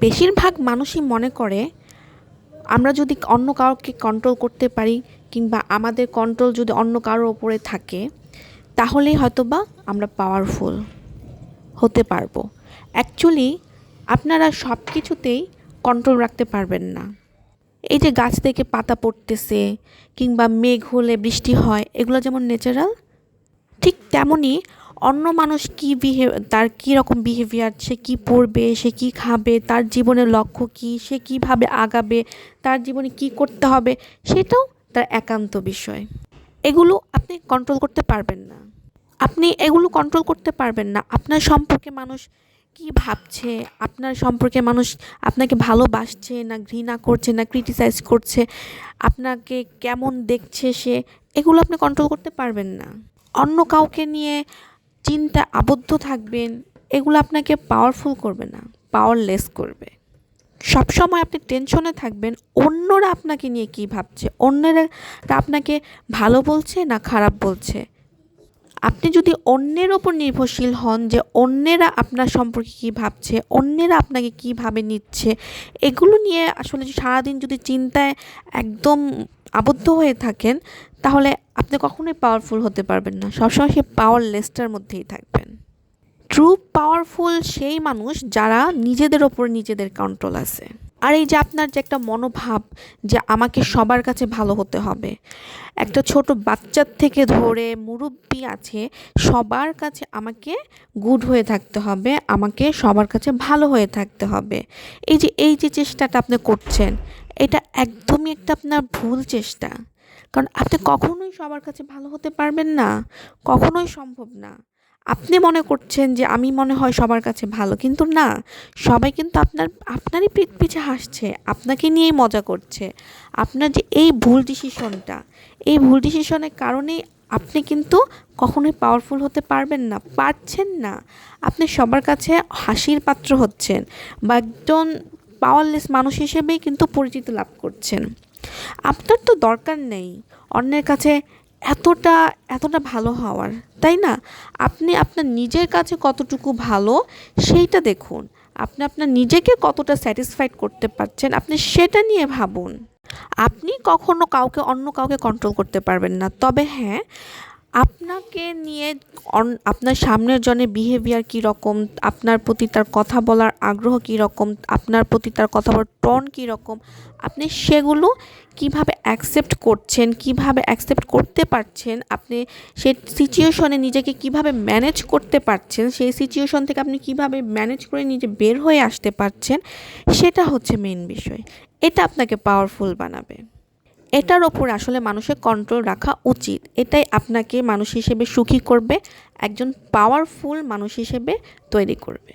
বেশিরভাগ মানুষই মনে করে আমরা যদি অন্য কাউকে কন্ট্রোল করতে পারি কিংবা আমাদের কন্ট্রোল যদি অন্য কারোর ওপরে থাকে তাহলেই হয়তোবা আমরা পাওয়ারফুল হতে পারবো। অ্যাকচুয়ালি আপনারা সব কিছুতেই কন্ট্রোল রাখতে পারবেন না। এই যে গাছ থেকে পাতা পড়তেছে কিংবা মেঘ হলে বৃষ্টি হয়, এগুলো যেমন ন্যাচারাল, ঠিক তেমনই অন্য মানুষ তার কী রকম বিহেভিয়ার, সে কী পড়বে, সে কী খাবে, তার জীবনের লক্ষ্য কী, সে কীভাবে আগাবে, তার জীবনে কী করতে হবে, সেটাও তার একান্ত বিষয়। এগুলো আপনি কন্ট্রোল করতে পারবেন না। আপনি এগুলো কন্ট্রোল করতে পারবেন না। আপনার সম্পর্কে মানুষ কী ভাবছে, আপনার সম্পর্কে মানুষ আপনাকে ভালোবাসছে না ঘৃণা করছে না ক্রিটিসাইজ করছে, আপনাকে কেমন দেখছে সে, এগুলো আপনি কন্ট্রোল করতে পারবেন না। অন্য কাউকে নিয়ে চিন্তা আবদ্ধ থাকবেন, এগুলো আপনাকে পাওয়ারফুল করবে না, পাওয়ারলেস করবে। সবসময় আপনি টেনশনে থাকবেন অন্যরা আপনাকে নিয়ে কী ভাবছে, অন্যরা আপনাকে ভালো বলছে না খারাপ বলছে। আপনি যদি অন্যের ওপর নির্ভরশীল হন যে অন্যেরা আপনার সম্পর্কে কী ভাবছে, অন্যেরা আপনাকে কীভাবে নিচ্ছে, এগুলো নিয়ে আসলে সারাদিন যদি চিন্তায় একদম আবদ্ধ হয়ে থাকেন, তাহলে আপনি কখনোই পাওয়ারফুল হতে পারবেন না। সবসময় সেই পাওয়ারলেসটার মধ্যেই থাকবেন। ট্রু পাওয়ারফুল সেই মানুষ যারা নিজেদের ওপর নিজেদের কন্ট্রোল আছে। আর এই যে আপনার যে একটা মনোভাব যে আমাকে সবার কাছে ভালো হতে হবে, একটা ছোট বাচ্চার থেকে ধরে মুরব্বি আছে, সবার কাছে আমাকে গুড হয়ে থাকতে হবে, আমাকে সবার কাছে ভালো হয়ে থাকতে হবে। এই যে চেষ্টাটা আপনি করছেন, এটা একদমই একটা আপনার ভুল চেষ্টা। কারণ আপনি কখনোই সবার কাছে ভালো হতে পারবেন না, কখনোই সম্ভব না। আপনি মনে করছেন যে আমি মনে হয় সবার কাছে ভালো, কিন্তু না, সবাই কিন্তু আপনারই পিঠ পিছে হাসছে, আপনাকে নিয়েই মজা করছে। আপনার যে এই ভুল ডিসিশনের কারণেই আপনি কিন্তু কখনোই পাওয়ারফুল হতে পারছেন না। আপনি সবার কাছে হাসির পাত্র হচ্ছেন বা একজন পাওয়ারলেস মানুষ হিসেবেই কিন্তু পরিচিতি লাভ করছেন। আপনার তো দরকার নেই অন্যের কাছে এতটা এতটা ভালো হওয়ার, তাই না? আপনি আপনার নিজের কাছে কতটুকু ভালো সেইটা দেখুন। আপনি আপনার নিজেকে কতটা স্যাটিসফাইড করতে পারছেন, আপনি সেটা নিয়ে ভাবুন। আপনি কখনো অন্য কাউকে কন্ট্রোল করতে পারবেন না, তবে হ্যাঁ, আপনাকে নিয়ে আপনার সামনের জনের বিহেভিয়ার কীরকম, আপনার প্রতি তার কথা বলার আগ্রহ কীরকম, আপনার প্রতি তার কথা বলার টোন কীরকম, আপনি সেগুলো কিভাবে অ্যাকসেপ্ট করছেন, কিভাবে অ্যাকসেপ্ট করতে পারছেন, আপনি সেই সিচুয়েশনে নিজেকে কিভাবে ম্যানেজ করতে পারছেন, সেই সিচুয়েশন থেকে আপনি কিভাবে ম্যানেজ করে নিজে বের হয়ে আসতে পারছেন, সেটা হচ্ছে মেইন বিষয়। এটা আপনাকে পাওয়ারফুল বানাবে। এটার ওপর আসলে মানুষের কন্ট্রোল রাখা উচিত। এটাই আপনাকে মানুষ হিসেবে সুখী করবে, একজন পাওয়ারফুল মানুষ হিসেবে তৈরি করবে।